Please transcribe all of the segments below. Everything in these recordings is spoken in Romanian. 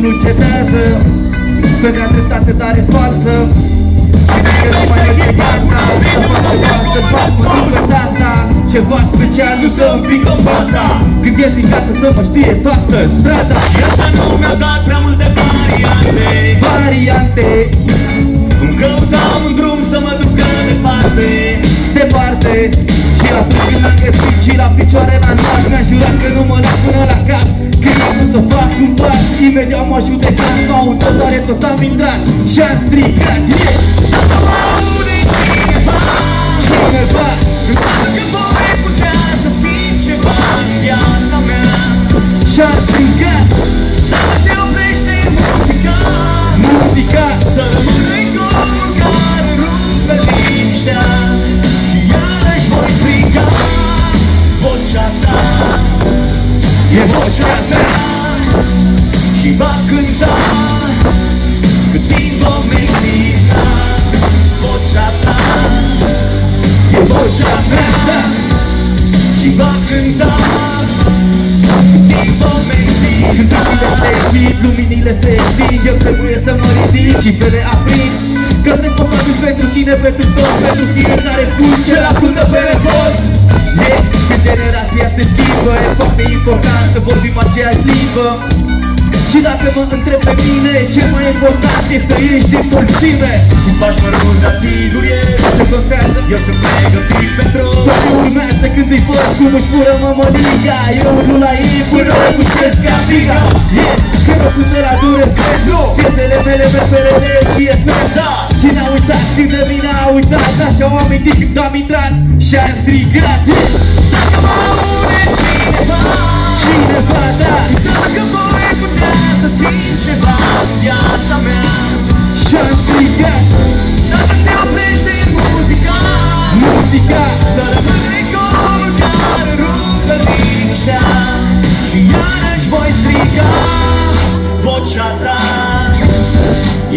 nu încetează să dea dreptate, dar e falsă. Cine că nu mai merge gata, să fac ceva, să fac cu libertatea. Ceva special, nu să împingă pata. Când ești din casă să mă știe toată strada. Și ăsta nu mi-au dat prea multe variante. Îmi căutam un drum să mă ducă departe. Și atunci când am găsit și la picioare m-am dat, mi-am jurat că nu mă las până la cap. Când am vrut să fac un pas, imediat m-a judecat. M-au întors, dar e tot am intrat și-am strigat, yeah! Dacă mă aude cineva înseamnă că voi putea să schimb ceva în viața mea. Și-am strigat, dacă se oprește muzica, să rămână ecoul care rupe liniștea. Și iarăși voi striga vocea ta, e vocea mea, și va cânta cât timp vom exista. Vocea ta e vocea mea, și va cânta cât timp vom exista. când se extind, luminile se extind, eu trebuie să mă ridic și să le aprind. Că-s responsabil pentru tine, pentru tot, pentru fiecare punct ce-l ascultă pe report. Când generația se schimbă, e foarte important să vorbim aceeași limbă. Și dacă mă întreb pe mine, cel mai important e să ieși din mulțime. Când faci mărunt, dar sigur e Ce contează? eu sunt pregătit pentru tot ce urmează când îi văd cum își fură mămăliga. Eu urlu la ei până răgușesc ca figa. Când o sunt la dure freză, piesele mele preferele și e freză. Și n-a uitat și de mine a uitat, așa au amintit când am intrat și-am strigat. Dacă mă aude cineva, da, înseamnă că voi putea să schimb ceva în viața mea. și-am strigat, Dacă se oprește muzica, să rămână ecoul care rupe liniștea. Și iarăși voi striga vocea ta,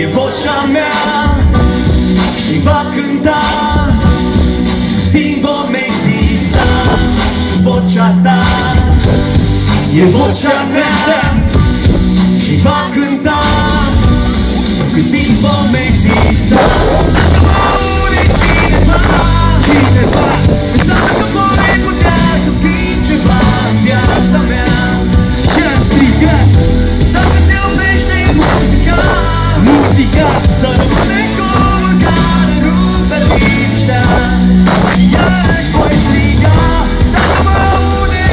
e vocea mea, și va cânta timp vom exista. Vocea ta e vocea mea, și va cânta cât timp vom exista. Dacă mă aude cineva, înseamnă că voi putea să schimb ceva în viața mea. și-am strigat, Dacă se oprește muzica, să rămână ecoul care rupe liniștea. Și iarăși voi striga. Dacă mă aude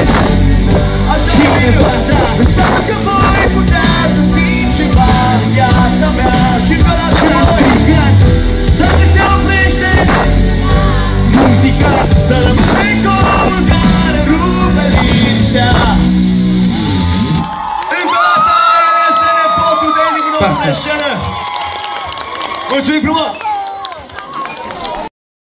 așa cineva, da, înseamnă că voi putea să schimb ceva în viața mea. Și că la și-am voi, strigat, dacă se oprește muzica, să rămână ecoul care rupe liniștea. Încă o dată, el este nepotul de Andy Gunov pe scenă. Mulțumim frumos!